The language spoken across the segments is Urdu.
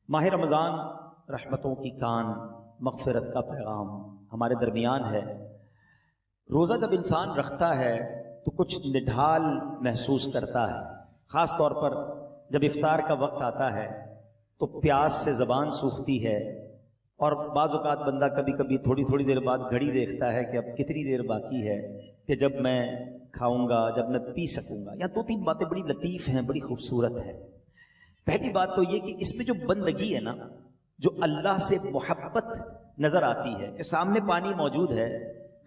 ماہ رمضان رحمتوں کی کان، مغفرت کا پیغام ہمارے درمیان ہے۔ روزہ جب انسان رکھتا ہے تو کچھ نڈھال محسوس کرتا ہے، خاص طور پر جب افطار کا وقت آتا ہے تو پیاس سے زبان سوکھتی ہے، اور بعض اوقات بندہ کبھی کبھی تھوڑی دیر بعد گھڑی دیکھتا ہے کہ اب کتنی دیر باقی ہے کہ جب میں کھاؤں گا، جب میں پی سکوں گا۔ یہاں دو تین باتیں بڑی لطیف ہیں، بڑی خوبصورت ہیں۔ پہلی بات تو یہ کہ اس میں جو بندگی ہے نا، جو اللہ سے محبت نظر آتی ہے کہ سامنے پانی موجود ہے،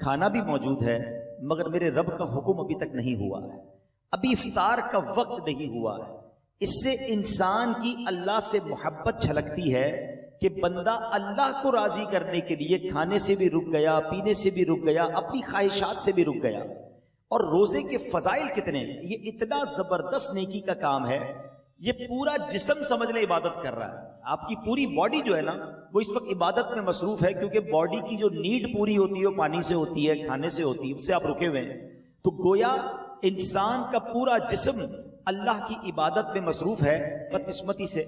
کھانا بھی موجود ہے، مگر میرے رب کا حکم ابھی تک نہیں ہوا ہے، ابھی افطار کا وقت نہیں ہوا ہے۔ اس سے انسان کی اللہ سے محبت چھلکتی ہے کہ بندہ اللہ کو راضی کرنے کے لیے کھانے سے بھی رک گیا، پینے سے بھی رک گیا، اپنی خواہشات سے بھی رک گیا۔ اور روزے کے فضائل کتنے ہیں، یہ اتنا زبردست نیکی کا کام ہے۔ یہ پورا جسم سمجھ لیں عبادت کر رہا ہے، آپ کی پوری باڈی جو ہے نا وہ اس وقت عبادت میں مصروف ہے، کیونکہ باڈی کی جو نیڈ پوری ہوتی ہے وہ پانی سے ہوتی ہے، کھانے سے ہوتی ہے، اس سے آپ رکے ہوئے ہیں۔ تو گویا انسان کا پورا جسم اللہ کی عبادت میں مصروف ہے۔ بدقسمتی سے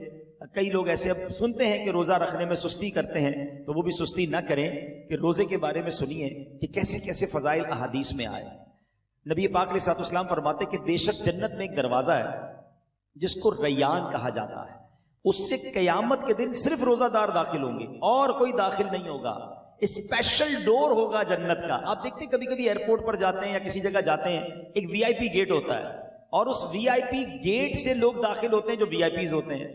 کئی لوگ ایسے اب سنتے ہیں کہ روزہ رکھنے میں سستی کرتے ہیں، تو وہ بھی سستی نہ کریں کہ روزے کے بارے میں سنیے کہ کیسے کیسے فضائل احادیث میں آئے۔ نبی پاک علیہ الصلوۃ والسلام فرماتے کہ بے شک جنت میں ایک دروازہ ہے جس کو ریان کہا جاتا ہے، اس سے قیامت کے دن صرف روزہ دار داخل ہوں گے اور کوئی داخل نہیں ہوگا۔ اسپیشل ڈور ہوگا جنت کا۔ آپ دیکھتے ہیں کبھی کبھی ایئرپورٹ پر جاتے ہیں یا کسی جگہ جاتے ہیں، ایک وی آئی پی گیٹ ہوتا ہے، اور اس وی آئی پی گیٹ سے لوگ داخل ہوتے ہیں جو وی آئی پیز ہوتے ہیں۔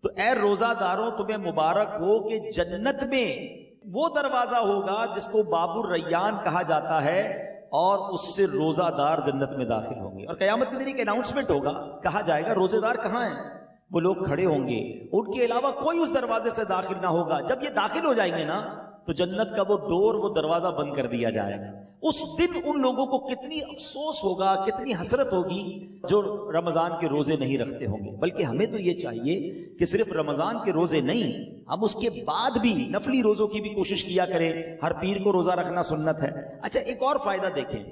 تو اے روزہ داروں، تمہیں مبارک ہو کہ جنت میں وہ دروازہ ہوگا جس کو باب الریان کہا جاتا ہے، اور اس سے روزہ دار جنت میں داخل ہوں گے۔ اور قیامت کے دن ایک اناؤنسمنٹ ہوگا، کہا جائے گا روزے دار کہاں ہیں؟ وہ لوگ کھڑے ہوں گے، ان کے علاوہ کوئی اس دروازے سے داخل نہ ہوگا۔ جب یہ داخل ہو جائیں گے نا تو جنت کا وہ ڈور، وہ دروازہ بند کر دیا جائے گا۔ اس دن ان لوگوں کو کتنی افسوس ہوگا، کتنی حسرت ہوگی جو رمضان کے روزے نہیں رکھتے ہوں گے۔ بلکہ ہمیں تو یہ چاہیے کہ صرف رمضان کے روزے نہیں، ہم اس کے بعد بھی نفلی روزوں کی بھی کوشش کیا کریں۔ ہر پیر کو روزہ رکھنا سنت ہے۔ اچھا، ایک اور فائدہ دیکھیں،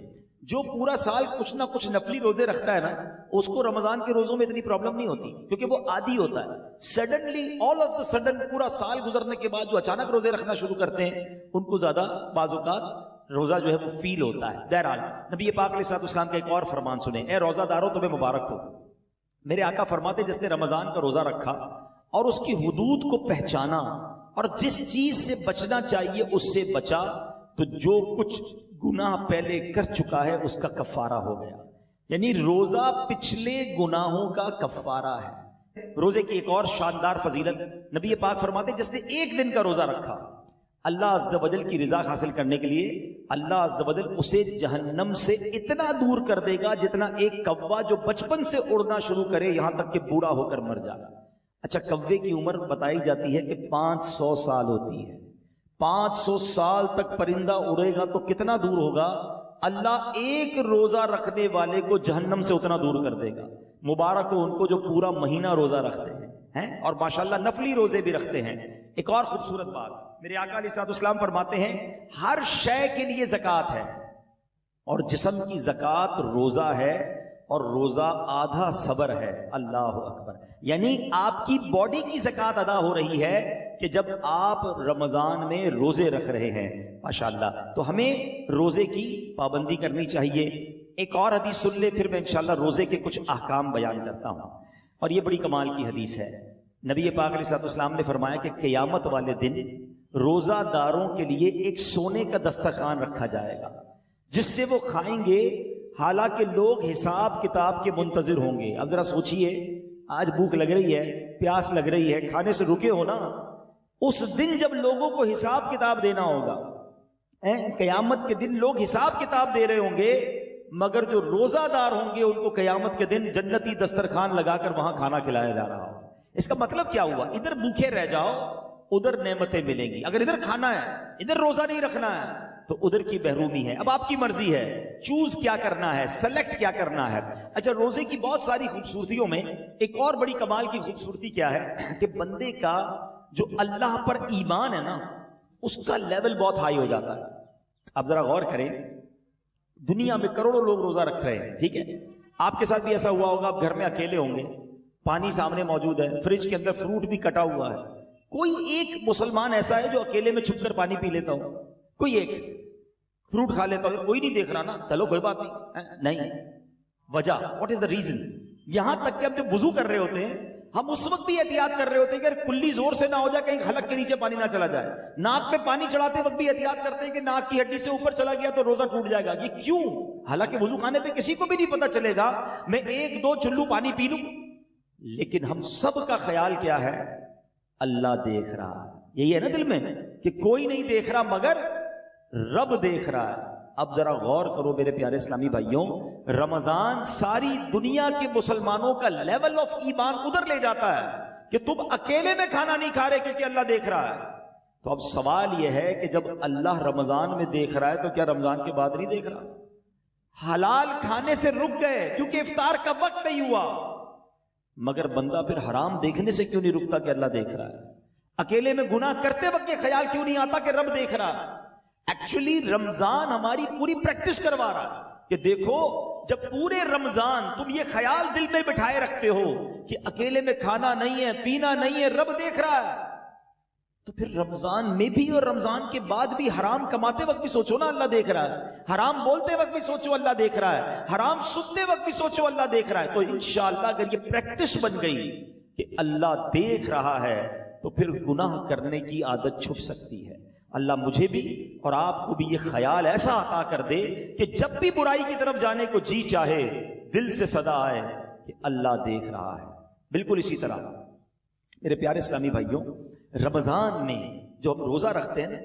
جو پورا سال کچھ نہ کچھ نفلی روزے رکھتا ہے نا، اس کو رمضان کے روزوں میں اتنی پرابلم نہیں ہوتی، کیونکہ وہ عادی ہوتا ہے۔ Suddenly all of the sudden پورا سال گزرنے کے بعد جو اچانک روزے رکھنا شروع کرتے ہیں، ان کو زیادہ بعض اوقات روزہ جو ہے وہ فیل ہوتا ہے۔ بہرحال نبی پاک علیہ الصلوۃ والسلام کا ایک اور فرمان سنیں، اے روزہ داروں تمہیں مبارک ہو۔ میرے آقا فرماتے جس نے رمضان کا روزہ رکھا اور اس کی حدود کو پہچانا اور جس چیز سے بچنا چاہیے اس سے بچا، تو جو کچھ گناہ پہلے کر چکا ہے اس کا کفارہ ہو گیا۔ یعنی روزہ پچھلے گناہوں کا کفارہ ہے۔ روزے کی ایک اور شاندار فضیلت، نبی پاک فرماتے جس نے ایک دن کا روزہ رکھا، اللہ عز و جل کی رضا حاصل کرنے کے لیے اللہ عز و جل اسے جہنم سے اتنا دور کر دے گا جتنا ایک کوا جو بچپن سے اڑنا شروع کرے یہاں تک کہ بوڑھا ہو کر مر جائے۔ اچھا، کوے کی عمر بتائی جاتی ہے کہ 500 سال ہوتی ہے۔ 500 سال تک پرندہ اڑے گا تو کتنا دور ہوگا؟ اللہ ایک روزہ رکھنے والے کو جہنم سے اتنا دور کر دے گا۔ مبارک ہو ان کو جو پورا مہینہ روزہ رکھتے ہیں اور ماشاءاللہ نفلی روزے بھی رکھتے ہیں۔ ایک اور خوبصورت بات، میرے آقا علیہ الصلوۃ والسلام فرماتے ہیں ہر شے کے لیے زکوٰۃ ہے، اور جسم کی زکوٰۃ روزہ ہے، اور روزہ آدھا صبر ہے۔ اللہ اکبر! یعنی آپ کی باڈی کی زکوٰۃ ادا ہو رہی ہے کہ جب آپ رمضان میں روزے رکھ رہے ہیں۔ ماشاءاللہ، تو ہمیں روزے کی پابندی کرنی چاہیے۔ ایک اور حدیث سن لے، پھر میں انشاءاللہ روزے کے کچھ احکام بیان کرتا ہوں، اور یہ بڑی کمال کی حدیث ہے۔ نبی پاک علیہ الصلوۃ والسلام نے فرمایا کہ قیامت والے دن روزہ داروں کے لیے ایک سونے کا دسترخوان رکھا جائے گا جس سے وہ کھائیں گے، حالانکہ لوگ حساب کتاب کے منتظر ہوں گے۔ اب ذرا سوچئے، آج بھوک لگ رہی ہے، پیاس لگ رہی ہے، کھانے سے رکے ہو نا، اس دن جب لوگوں کو حساب کتاب دینا ہوگا، قیامت کے دن لوگ حساب کتاب دے رہے ہوں گے، مگر جو روزہ دار ہوں گے ان کو قیامت کے دن جنتی دسترخوان لگا کر وہاں کھانا کھلایا جا رہا ہوگا۔ اس کا مطلب کیا ہوا؟ ادھر بھوکے رہ جاؤ، ادھر نعمتیں ملیں گی۔ اگر ادھر کھانا ہے، ادھر روزہ نہیں رکھنا ہے، تو ادھر کی محرومی ہے۔ اب آپ کی مرضی ہے، چوز کیا کرنا ہے، سلیکٹ کیا کرنا ہے۔ اچھا، روزے کی بہت ساری خوبصورتیوں میں ایک اور بڑی کمال کی خوبصورتی کیا ہے کہ بندے کا جو اللہ پر ایمان ہے نا، اس کا لیول بہت ہائی ہو جاتا ہے۔ آپ ذرا غور کریں، دنیا میں کروڑوں لوگ روزہ رکھ رہے ہیں، ٹھیک ہے؟ آپ کے ساتھ بھی ایسا ہوا ہوگا، آپ گھر میں اکیلے ہوں گے، پانی سامنے موجود ہے، فریج کے اندر فروٹ بھی کٹا ہوا ہے، کوئی ایک مسلمان ایسا ہے جو اکیلے میں چھپ کر پانی پی لیتا ہو؟ کوئی ایک فروٹ کھا لیتا ہو؟ کوئی نہیں دیکھ رہا نا، چلو کوئی بات نہیں. وجہ واٹ از دا ریزن؟ یہاں تک کہ ہم جب وضو کر رہے ہوتے ہیں ہم اس وقت بھی احتیاط کر رہے ہوتے ہیں کہ کلی زور سے نہ ہو جائے، کہیں حلق کے نیچے پانی نہ چلا جائے. ناک میں پانی چڑھاتے وقت بھی احتیاط کرتے ہیں کہ ناک کی ہڈی سے اوپر چلا گیا تو روزہ ٹوٹ جائے گا. یہ کیوں؟ حالانکہ وضو خانے پہ کسی کو بھی نہیں پتا چلے گا میں 1-2 چلو پانی پی لوں، لیکن ہم سب کا خیال کیا ہے؟ اللہ دیکھ رہا ہے. یہی ہے نا دل میں کہ کوئی نہیں دیکھ رہا مگر رب دیکھ رہا ہے. اب ذرا غور کرو میرے پیارے اسلامی بھائیوں، رمضان ساری دنیا کے مسلمانوں کا لیول آف ایمان ادھر لے جاتا ہے کہ تم اکیلے میں کھانا نہیں کھا رہے کیونکہ اللہ دیکھ رہا ہے. تو اب سوال یہ ہے کہ جب اللہ رمضان میں دیکھ رہا ہے تو کیا رمضان کے بعد نہیں دیکھ رہا؟ حلال کھانے سے رک گئے کیونکہ افطار کا وقت نہیں ہوا، مگر بندہ پھر حرام دیکھنے سے کیوں نہیں رکتا کہ اللہ دیکھ رہا ہے؟ اکیلے میں گناہ کرتے وقت یہ خیال کیوں نہیں آتا کہ رب دیکھ رہا ہے؟ ایکچولی رمضان ہماری پوری پریکٹس کروا رہا ہے کہ دیکھو جب پورے رمضان تم یہ خیال دل میں بٹھائے رکھتے ہو کہ اکیلے میں کھانا نہیں ہے، پینا نہیں ہے، رب دیکھ رہا ہے، تو پھر رمضان میں بھی اور رمضان کے بعد بھی حرام کماتے وقت بھی سوچو نا اللہ دیکھ رہا ہے، حرام بولتے وقت بھی سوچو اللہ دیکھ رہا ہے، حرام سنتے وقت بھی سوچو اللہ دیکھ رہا ہے. تو انشاءاللہ اگر یہ پریکٹس بن گئی کہ اللہ دیکھ رہا ہے تو پھر گناہ کرنے کی عادت چھٹ سکتی ہے. اللہ مجھے بھی اور آپ کو بھی یہ خیال ایسا عطا کر دے کہ جب بھی برائی کی طرف جانے کو جی چاہے دل سے صدا آئے کہ اللہ دیکھ رہا ہے. بالکل اسی طرح میرے پیارے اسلامی بھائیوں، رمضان میں جو ہم روزہ رکھتے ہیں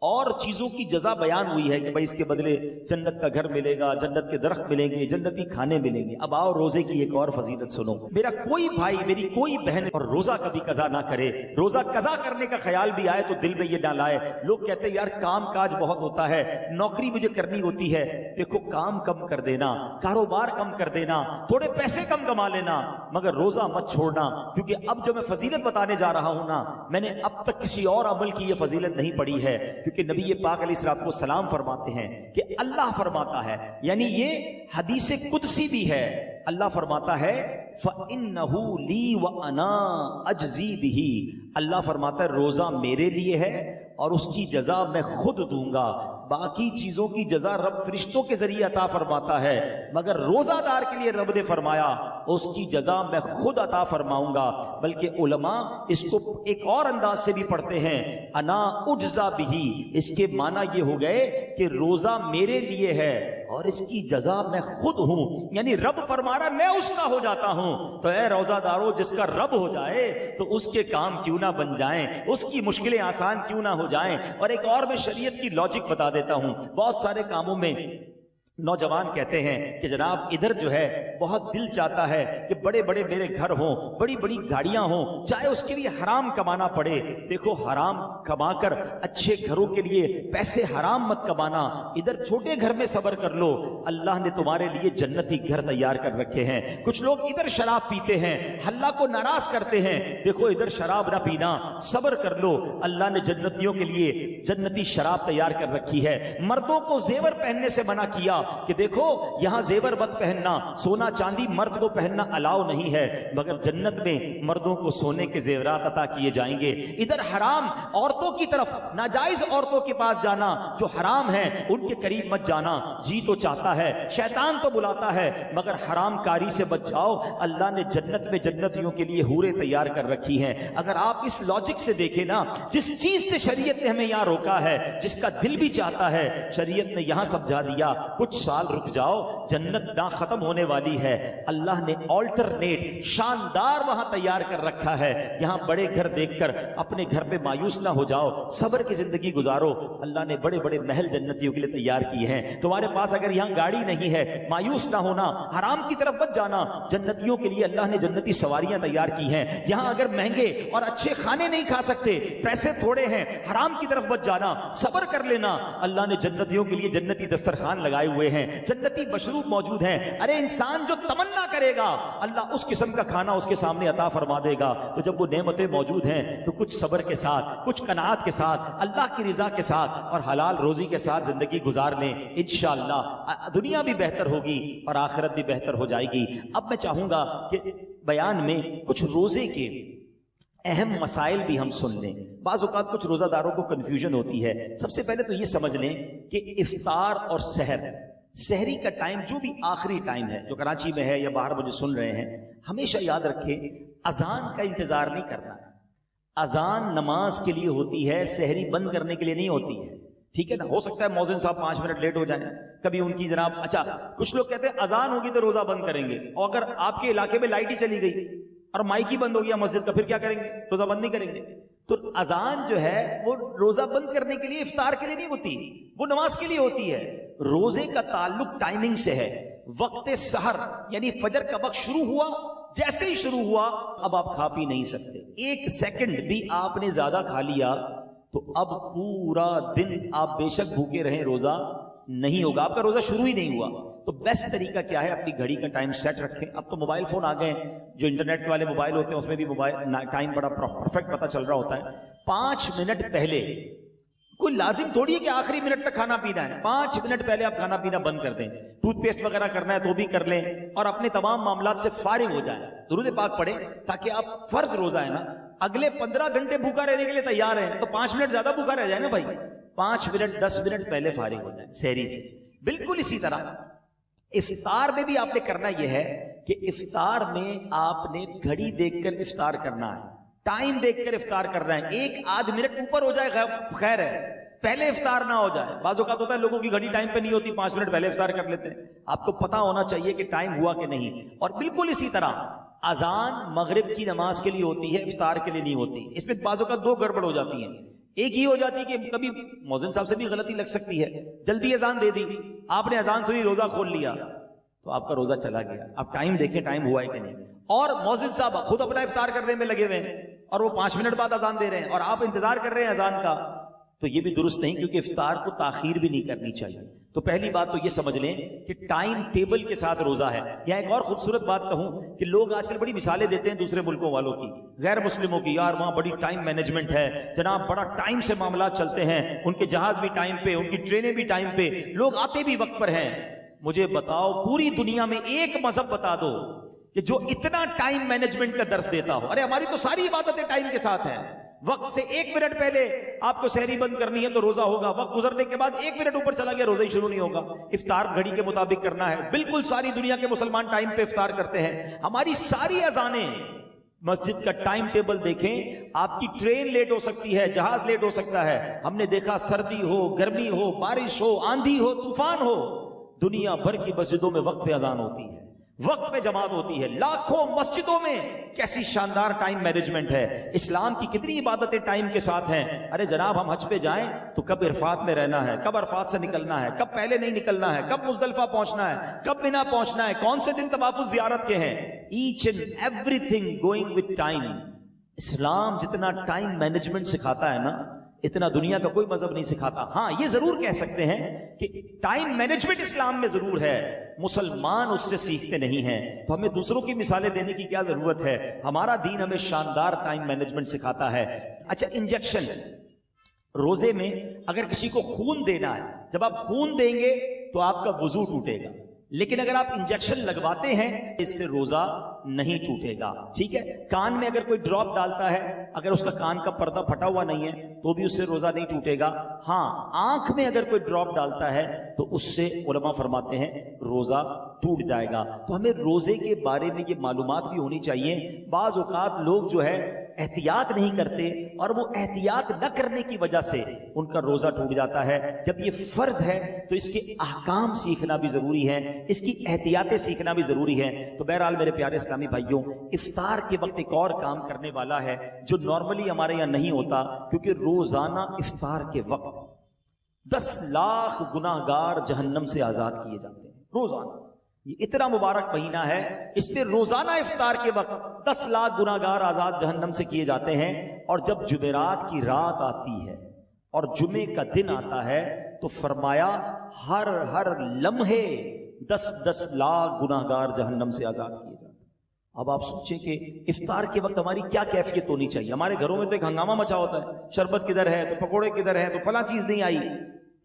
اور چیزوں کی جزا بیان ہوئی ہے کہ بھائی اس کے بدلے جنت کا گھر ملے گا، جنت کے درخت ملیں گے، جنتی کھانے ملیں گے. اب آؤ روزے کی ایک اور فضیلت سنو. میرا کوئی بھائی، میری کوئی بہن اور روزہ کبھی قضا نہ کرے. روزہ قضا کرنے کا خیال بھی آئے تو دل میں یہ نہ لائے. لوگ کہتے ہیں یار کام کاج بہت ہوتا ہے، نوکری مجھے کرنی ہوتی ہے. دیکھو کام کم کر دینا، کاروبار کم کر دینا، تھوڑے پیسے کم کما لینا، مگر روزہ مت چھوڑنا. کیونکہ اب جو میں فضیلت بتانے جا رہا ہوں نا، میں نے اب تک کسی اور عمل کی یہ فضیلت نہیں پڑھی ہے. کیونکہ نبی پاک علیہ الصلوۃ والسلام فرماتے ہیں کہ اللہ فرماتا ہے، یعنی یہ حدیث قدسی بھی ہے، اللہ فرماتا ہے فَإِنَّهُ لِي وَأَنَا أَجْزِي بِهِ. اللہ فرماتا ہے روزہ میرے لیے ہے اور اس کی جزا میں خود دوں گا. باقی چیزوں کی جزا رب فرشتوں کے ذریعے عطا فرماتا ہے، مگر روزہ دار کے لیے رب نے فرمایا اس کی جزا میں خود عطا فرماؤں گا. بلکہ علماء اس کو ایک اور انداز سے بھی پڑھتے ہیں، انا اجزا بہی. اس کے معنی یہ ہو گئے کہ روزہ میرے لیے ہے اور اس کی جزا میں خود ہوں. یعنی رب فرما رہا میں اس کا ہو جاتا ہوں. تو اے روزہ دارو، جس کا رب ہو جائے تو اس کے کام کیوں نہ بن جائیں، اس کی مشکلیں آسان کیوں نہ ہو جائیں. اور ایک اور میں شریعت کی لاجک بتا دیتا ہوں. بہت سارے کاموں میں نوجوان کہتے ہیں کہ جناب ادھر جو ہے بہت دل چاہتا ہے کہ بڑے بڑے میرے گھر ہوں، بڑی بڑی گاڑیاں ہوں، چاہے اس کے لیے حرام کمانا پڑے. دیکھو حرام کما کر اچھے گھروں کے لیے پیسے حرام مت کمانا، ادھر چھوٹے گھر میں صبر کر لو، اللہ نے تمہارے لیے جنتی گھر تیار کر رکھے ہیں. کچھ لوگ ادھر شراب پیتے ہیں، اللہ کو ناراض کرتے ہیں. دیکھو ادھر شراب نہ پینا، صبر کر لو، اللہ نے جنتیوں کے لیے جنتی شراب تیار کر رکھی ہے. مردوں کو زیور پہننے سے منع کیا کہ دیکھو یہاں زیور مت پہننا، سونا چاندی مرد کو پہننا الاؤ نہیں ہے، مگر جنت میں مردوں کو سونے کے زیورات عطا کیے جائیں گے. ادھر حرام عورتوں کی طرف، ناجائز عورتوں کے پاس جانا جو حرام ہیں ان کے قریب مت جانا. جی تو چاہتا ہے، شیطان تو بلاتا ہے، مگر حرام کاری سے بچ جاؤ. اللہ نے جنت میں جنتیوں کے لیے حوریں تیار کر رکھی ہیں. اگر آپ اس لاجک سے دیکھیں نا، جس چیز سے شریعت نے ہمیں یہاں روکا ہے، جس کا دل بھی چاہتا ہے، شریعت نے یہاں سمجھا دیا کچھ سال رک جاؤ، جنت نہ ختم ہونے والی ہے. اللہ نے آلٹرنیٹ شاندار وہاں تیار کر رکھا ہے. یہاں بڑے گھر دیکھ کر اپنے گھر پہ مایوس نہ ہو جاؤ، صبر کی زندگی گزارو. اللہ نے بڑے بڑے محل جنتیوں کے لیے تیار کیے ہیں. تمہارے پاس اگر یہاں گاڑی نہیں ہے، مایوس نہ ہونا، حرام کی طرف مت جانا. جنتیوں کے لیے اللہ نے جنتی سواریاں تیار کی ہیں. یہاں اگر مہنگے اور اچھے کھانے نہیں کھا سکتے، پیسے تھوڑے ہیں، حرام کی طرف مت جانا، صبر کر لینا. اللہ نے جنتیوں کے لیے جنتی دسترخوان لگائے ہوئے ہیں، جنتی مشروب موجود ہیں. ارے انسان جو تمنا کرے گا اللہ اس قسم کا کھانا اس کے سامنے عطا فرما دے گا. تو جب وہ نعمتیں موجود ہیں تو کچھ صبر کے ساتھ، کچھ قناعت کے ساتھ، اللہ کی رضا کے ساتھ اور حلال روزی کے ساتھ زندگی گزار لیں. انشاءاللہ دنیا بھی بہتر ہوگی اور آخرت بھی بہتر ہو جائے گی. اب میں چاہوں گا کہ بیان میں کچھ روزے کے اہم مسائل بھی ہم سن لیں. بعض اوقات کچھ روزہ داروں کو کنفیوژن ہوتی ہے. سب سے پہلے تو یہ سمجھ لیں کہ افطار اور سحری کا ٹائم جو بھی آخری ٹائم ہے، جو کراچی میں ہے یا باہر مجھے سن رہے ہیں، ہمیشہ یاد رکھیں اذان کا انتظار نہیں کرنا. اذان نماز کے لیے ہوتی ہے، سحری بند کرنے کے لیے نہیں ہوتی ہے. ٹھیک ہے نا؟ ہو سکتا ہے مؤذن صاحب 5 منٹ لیٹ ہو جائیں، کبھی ان کی جناب اچھا کچھ لوگ کہتے ہیں اذان ہوگی تو روزہ بند کریں گے، اور اگر آپ کے علاقے میں لائٹ ہی چلی گئی اور مائک ہی بند ہو گیا مسجد کا، پھر کیا کریں گے؟ روزہ بند نہیں کریں گے. تو اذان جو ہے وہ روزہ بند کرنے کے لیے، افطار کے لیے نہیں ہوتی، وہ نماز کے لیے ہوتی ہے. روزے کا تعلق ٹائمنگ سے ہے. وقت سحر یعنی فجر کا وقت شروع ہوا، جیسے ہی شروع ہوا اب آپ کھا پی نہیں سکتے. 1 سیکنڈ بھی آپ نے زیادہ کھا لیا تو اب پورا دن آپ بے شک بھوکے رہیں، روزہ نہیں ہوگا، آپ کا روزہ شروع ہی نہیں ہوا. تو بیسٹ طریقہ کیا ہے؟ اپنی گھڑی کا ٹائم سیٹ رکھیں. اب تو موبائل فون آ گئے ہیں، جو انٹرنیٹ والے موبائل ہوتے ہیں اس میں بھی موبائل ٹائم بڑا پرفیکٹ پتہ چل رہا ہوتا ہے. 5 منٹ پہلے، کوئی لازم تھوڑی ہے کہ آخری منٹ تک کھانا پینا ہے. 5 منٹ پہلے آپ کھانا پینا بند کر دیں. ٹوتھ پیسٹ وغیرہ کرنا ہے تو بھی کر لیں، اور اپنے تمام معاملات سے فارغ ہو جائیں. درود پاک پڑھیں تاکہ آپ فرض روزہ ہے نا، اگلے 15 گھنٹے بھوکا رہنے کے لیے تیار ہیں، تو 5 منٹ زیادہ بھوکا رہ جائے نا بھائی. 5 منٹ 10 منٹ پہلے فارغ ہو جائیں سحری سے. بالکل اسی طرح افطار میں بھی آپ نے کرنا یہ ہے کہ افطار میں آپ نے گھڑی دیکھ کر افطار کرنا ہے، ٹائم دیکھ کر افطار کرنا ہے. 1 آدھ منٹ اوپر ہو جائے خیر ہے، پہلے افطار نہ ہو جائے. بعض اوقات ہوتا ہے لوگوں کی گھڑی ٹائم پہ نہیں ہوتی، 5 منٹ پہلے افطار کر لیتے ہیں. آپ کو پتا ہونا چاہیے کہ ٹائم ہوا کہ نہیں. اور بالکل اسی طرح اذان مغرب کی نماز کے لیے ہوتی ہے، افطار کے لیے نہیں ہوتی. اس میں بعض اوقات 2 گڑبڑ ہو جاتی ہیں. ایک ہی ہو جاتی ہے کہ کبھی مؤذن صاحب سے بھی غلطی لگ سکتی ہے، جلدی اذان دے دی، آپ نے اذان سنی روزہ کھول لیا تو آپ کا روزہ چلا گیا. آپ ٹائم دیکھیں ٹائم ہوا ہے کہ نہیں. اور مؤذن صاحب خود اپنا افطار کرنے میں لگے ہوئے ہیں اور وہ 5 منٹ بعد اذان دے رہے ہیں اور آپ انتظار کر رہے ہیں اذان کا، تو یہ بھی درست نہیں، کیونکہ افطار کو تاخیر بھی نہیں کرنی چاہیے. تو پہلی بات تو یہ سمجھ لیں کہ ٹائم ٹیبل کے ساتھ روزہ ہے. یا ایک اور خوبصورت بات کہوں کہ لوگ آج کل بڑی مثالیں دیتے ہیں دوسرے ملکوں والوں کی، غیر مسلموں کی، یار وہاں بڑی ٹائم مینجمنٹ ہے جناب، بڑا ٹائم سے معاملات چلتے ہیں، ان کے جہاز بھی ٹائم پہ، ان کی ٹرینیں بھی ٹائم پہ، لوگ آتے بھی وقت پر ہیں. مجھے بتاؤ پوری دنیا میں ایک مذہب بتا دو کہ جو اتنا ٹائم مینجمنٹ کا درس دیتا ہو. ارے ہماری تو ساری عبادتیں ٹائم کے ساتھ ہیں. وقت سے 1 منٹ پہلے آپ کو سحری بند کرنی ہے تو روزہ ہوگا، وقت گزرنے کے بعد 1 منٹ اوپر چلا گیا روزہ ہی شروع نہیں ہوگا. افطار گھڑی کے مطابق کرنا ہے. بالکل ساری دنیا کے مسلمان ٹائم پہ افطار کرتے ہیں. ہماری ساری اذانیں، مسجد کا ٹائم ٹیبل دیکھیں، آپ کی ٹرین لیٹ ہو سکتی ہے، جہاز لیٹ ہو سکتا ہے. ہم نے دیکھا سردی ہو، گرمی ہو، بارش ہو، آندھی ہو، طوفان ہو، دنیا بھر کی مسجدوں میں وقت پہ اذان ہوتی ہے، وقت پہ جماعت ہوتی ہے. لاکھوں مسجدوں میں کیسی شاندار ٹائم مینجمنٹ ہے. اسلام کی کتنی عبادتیں ٹائم کے ساتھ ہیں. ارے جناب ہم حج پہ جائیں تو کب عرفات میں رہنا ہے، کب عرفات سے نکلنا ہے، کب پہلے نہیں نکلنا ہے، کب مزدلفہ پہنچنا ہے، کب مینا پہنچنا ہے، کون سے دن طواف زیارت کے ہیں. Each and everything going with time. اسلام جتنا ٹائم مینجمنٹ سکھاتا ہے نا، اتنا دنیا کا کوئی مذہب نہیں سکھاتا. ہاں یہ ضرور کہہ سکتے ہیں کہ ٹائم مینجمنٹ اسلام میں ضرور ہے، مسلمان اس سے سیکھتے نہیں ہیں. تو ہمیں دوسروں کی مثالیں دینے کی کیا ضرورت ہے؟ ہمارا دین ہمیں شاندار ٹائم مینجمنٹ سکھاتا ہے. اچھا انجیکشن، روزے میں اگر کسی کو خون دینا ہے، جب آپ خون دیں گے تو آپ کا وضو ٹوٹے گا، لیکن اگر آپ انجیکشن لگواتے ہیں اس سے روزہ نہیں ٹوٹے گا. ٹھیک ہے. کان میں اگر کوئی ڈراپ ڈالتا ہے، اگر اس کا کان کا پردہ پھٹا ہوا نہیں ہے تو بھی اس سے روزہ نہیں ٹوٹے گا. ہاں آنکھ میں اگر کوئی ڈراپ ڈالتا ہے تو اس سے علماء فرماتے ہیں روزہ ٹوٹ جائے گا. تو ہمیں روزے کے بارے میں یہ معلومات بھی ہونی چاہیے. بعض اوقات لوگ جو ہے احتیاط نہیں کرتے اور وہ احتیاط نہ کرنے کی وجہ سے ان کا روزہ ٹوٹ جاتا ہے. جب یہ فرض ہے تو اس کے احکام سیکھنا بھی ضروری ہے، اس کی احتیاطیں سیکھنا بھی ضروری ہے. تو بہرحال میرے پیارے اسلامی بھائیوں، افطار کے وقت ایک اور کام کرنے والا ہے جو نارملی ہمارے یہاں نہیں ہوتا، کیونکہ روزانہ افطار کے وقت 10 لاکھ گناہگار جہنم سے آزاد کیے جاتے ہیں. روزانہ یہ اتنا مبارک مہینہ ہے، اس میں روزانہ افطار کے وقت 10 لاکھ گناہگار آزاد جہنم سے کیے جاتے ہیں. اور جب جمعرات کی رات آتی ہے اور جمعے کا دن آتا ہے تو فرمایا ہر لمحے 10 لاکھ گناہگار جہنم سے آزاد کیے جاتے ہیں. اب آپ سوچیں کہ افطار کے وقت ہماری کیا کیفیت ہونی چاہیے. ہمارے گھروں میں تو ایک ہنگامہ مچا ہوتا ہے، شربت کدھر ہے تو پکوڑے کدھر ہے تو فلاں چیز نہیں آئی.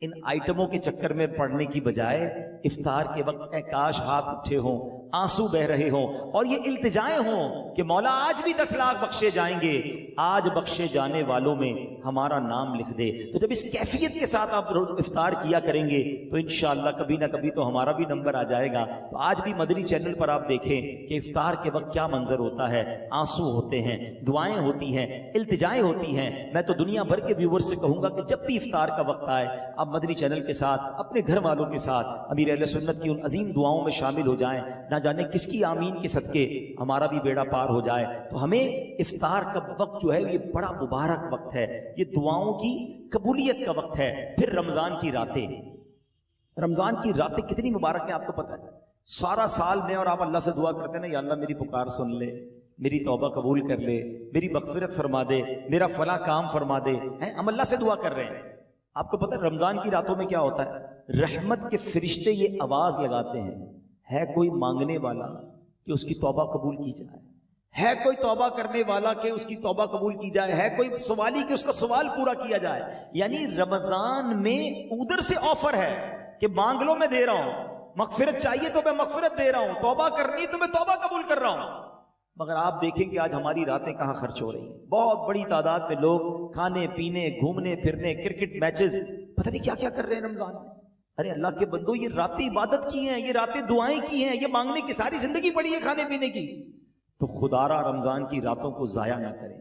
ان آئٹموں کے چکر میں پڑنے کی بجائے افطار کے وقت اے کاش ہاتھ اٹھے ہوں، آنسو بہ رہے ہوں اور یہ التجائیں ہوں کہ مولا آج بھی 10 لاکھ بخشے جائیں گے، آج بخشے جانے والوں میں ہمارا نام لکھ دے۔ تو جب اس کیفیت کے ساتھ آپ افطار کیا کریں گے تو انشاءاللہ کبھی نہ کبھی تو ہمارا بھی نمبر آ جائے گا۔ تو آج بھی مدنی چینل پر آپ دیکھیں کہ افطار کے وقت کیا منظر ہوتا ہے، آنسو ہوتے ہیں، دعائیں ہوتی ہیں، التجائیں ہوتی ہیں۔ میں تو دنیا بھر کے ویورز سے کہوں گا کہ جب بھی افطار کا وقت آئے آپ مدنی چینل کے ساتھ اپنے گھر والوں کے ساتھ امیر اہل سنت کی ان عظیم دعاؤں میں شامل ہو جائیں، نہ جانے کس کی آمین کے صدقے ہمارا بھی بیڑا پار ہو جائے۔ تو ہمیں افطار کا وقت جو ہے یہ بڑا مبارک وقت ہے، یہ دعاؤں کی قبولیت کا وقت ہے۔ پھر رمضان کی راتیں، رمضان کی راتیں کتنی مبارک ہیں آپ کو پتہ ہے؟ سارا سال میں اور آپ اللہ سے دعا کرتے ہیں نا، یا اللہ میری پکار سن لے، میری توبہ قبول کر لے، میری مغفرت فرما دے، میرا فلاں کام فرما دے، ہم اللہ سے دعا کر رہے ہیں۔ آپ کو پتہ ہے رمضان کی راتوں میں کیا ہوتا ہے؟ رحمت کے فرشتے یہ آواز لگاتے ہیں، ہے کوئی مانگنے والا کہ اس کی توبہ قبول کی جائے، ہے کوئی توبہ کرنے والا کہ اس کی توبہ قبول کی جائے، ہے کوئی سوالی کہ اس کا سوال پورا کیا جائے۔ یعنی رمضان میں ادھر سے آفر ہے کہ مانگ لو میں دے رہا ہوں، مغفرت چاہیے تو میں مغفرت دے رہا ہوں، توبہ کرنی تو میں توبہ قبول کر رہا ہوں۔ مگر آپ دیکھیں کہ آج ہماری راتیں کہاں خرچ ہو رہی ہیں۔ بہت بڑی تعداد میں لوگ کھانے پینے، گھومنے پھرنے، کرکٹ میچز، پتہ نہیں کیا کیا کر رہے ہیں رمضان میں۔ ارے اللہ کے بندو، یہ راتیں عبادت کی ہیں، یہ راتیں دعائیں کی ہیں، یہ مانگنے کی ساری زندگی پڑی ہے کھانے پینے کی۔ تو خدا را رمضان کی راتوں کو ضائع نہ کریں۔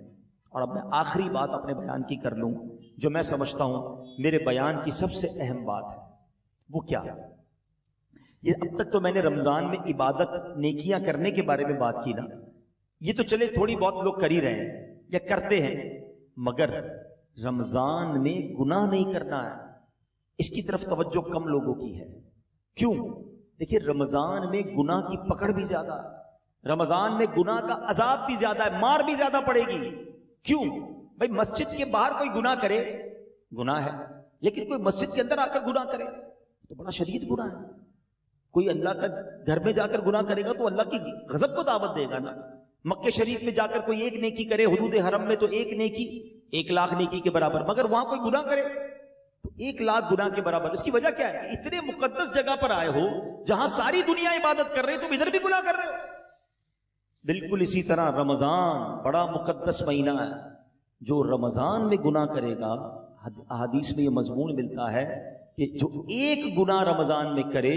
اور اب میں آخری بات اپنے بیان کی کر لوں، جو میں سمجھتا ہوں میرے بیان کی سب سے اہم بات ہے۔ وہ کیا ہے؟ یہ اب تک تو میں نے رمضان میں عبادت نیکیاں کرنے کے بارے میں بات کی نا، یہ تو چلے تھوڑی بہت لوگ کر ہی رہے ہیں یا کرتے ہیں، مگر رمضان میں گناہ نہیں کرنا ہے، اس کی طرف توجہ کم لوگوں کی ہے۔ کیوں؟ دیکھیں رمضان میں گناہ کی پکڑ بھی زیادہ ہے، رمضان میں گناہ کا عذاب بھی زیادہ ہے، مار بھی زیادہ پڑے گی۔ کیوں؟ بھائی مسجد کے باہر کوئی گناہ کرے گناہ ہے، لیکن کوئی مسجد کے اندر آ کر گناہ کرے تو بڑا شدید گناہ ہے۔ کوئی اللہ کا گھر میں جا کر گناہ کرے گا تو اللہ کی غضب کو دعوت دے گا نا۔ مکہ شریف میں جا کر کوئی ایک نیکی کرے، حدود حرم میں تو ایک نیکی 1,00,000 نیکی کے برابر، مگر وہاں کوئی گناہ کرے تو 1,00,000 گناہ کے برابر۔ اس کی وجہ کیا ہے؟ اتنے مقدس جگہ پر آئے ہو جہاں ساری دنیا عبادت کر رہے، تم ادھر بھی گناہ کر رہے ہو۔ بالکل اسی طرح رمضان بڑا مقدس مہینہ ہے، جو رمضان میں گناہ کرے گا، احادیث میں یہ مضمون ملتا ہے کہ جو ایک گناہ رمضان میں کرے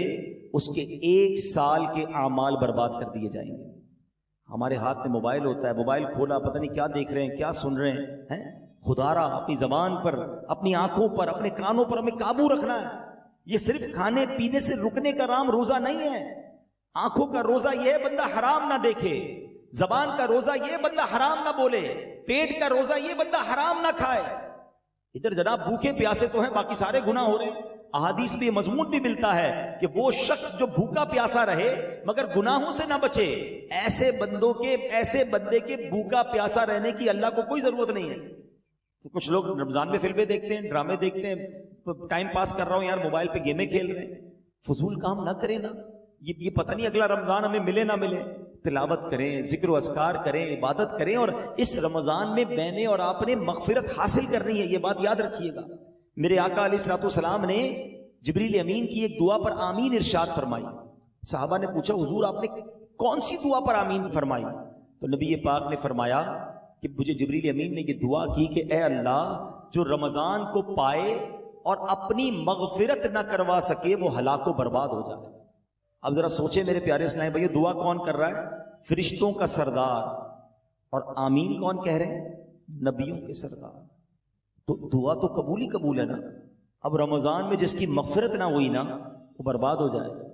اس کے 1 سال کے اعمال برباد کر دیے جائیں گے۔ ہمارے ہاتھ میں موبائل ہوتا ہے، موبائل کھولا پتہ نہیں کیا دیکھ رہے ہیں، کیا سن رہے ہیں۔ خدا را اپنی زبان پر، اپنی آنکھوں پر، اپنے کانوں پر ہمیں قابو رکھنا ہے۔ یہ صرف کھانے پینے سے رکنے کا نام روزہ نہیں ہے۔ آنکھوں کا روزہ یہ بندہ حرام نہ دیکھے، زبان کا روزہ یہ بندہ حرام نہ بولے، پیٹ کا روزہ یہ بندہ حرام نہ کھائے۔ ادھر جناب بھوکے پیاسے تو ہیں، باقی سارے گناہ ہو رہے ہیں۔ احادیث میں یہ مضمون بھی ملتا ہے کہ وہ شخص جو بھوکا پیاسا رہے مگر گناہوں سے نہ بچے، ایسے بندے کے بھوکا پیاسا رہنے کی اللہ کو کوئی ضرورت نہیں ہے۔ تو کچھ لوگ رمضان میں فلمیں دیکھتے ہیں، ڈرامے دیکھتے ہیں، ٹائم پاس کر رہا ہوں یار، موبائل پہ گیمیں کھیل رہے ہیں۔ فضول کام نہ کریں نا، یہ پتہ نہیں اگلا رمضان ہمیں ملے نہ ملے۔ تلاوت کریں، ذکر و اذکار کریں، عبادت کریں، اور اس رمضان میں میں نے اور آپ نے مغفرت حاصل کرنی ہے، یہ بات یاد رکھیے گا۔ میرے آقا علیہ الصلوۃ والسلام نے جبریل امین کی ایک دعا پر آمین ارشاد فرمائی۔ صحابہ نے پوچھا حضور آپ نے کون سی دعا پر آمین فرمائی؟ تو نبی پاک نے فرمایا کہ مجھے جبریل امین نے یہ دعا کی کہ اے اللہ، جو رمضان کو پائے اور اپنی مغفرت نہ کروا سکے وہ ہلاک و برباد ہو جائے۔ اب ذرا سوچے میرے پیارے اسلام بھائی، دعا کون کر رہا ہے؟ فرشتوں کا سردار، اور آمین کون کہہ رہے ہیں؟ نبیوں کے سردار۔ تو دعا تو قبول ہی قبول ہے نا۔ اب رمضان میں جس کی مغفرت نہ ہوئی نا وہ برباد ہو جائے گا۔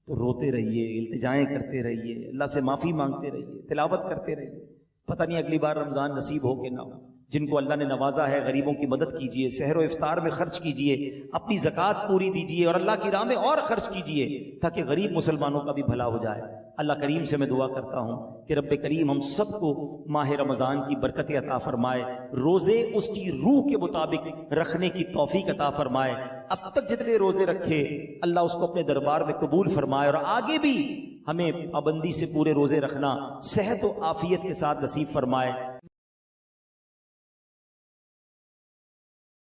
تو روتے رہیے، التجائیں کرتے رہیے، اللہ سے معافی مانگتے رہیے، تلاوت کرتے رہیے۔ پتہ نہیں اگلی بار رمضان نصیب ہو کہ نہ ہو۔ جن کو اللہ نے نوازا ہے غریبوں کی مدد کیجیے، سحر و افطار میں خرچ کیجیے، اپنی زکوٰۃ پوری دیجیے اور اللہ کی راہ میں اور خرچ کیجیے تاکہ غریب مسلمانوں کا بھی بھلا ہو جائے۔ اللہ کریم سے میں دعا کرتا ہوں کہ رب کریم ہم سب کو ماہ رمضان کی برکت عطا فرمائے، روزے اس کی روح کے مطابق رکھنے کی توفیق عطا فرمائے۔ اب تک جتنے روزے رکھے اللہ اس کو اپنے دربار میں قبول فرمائے، اور آگے بھی ہمیں پابندی سے پورے روزے رکھنا صحت و عافیت کے ساتھ نصیب فرمائے۔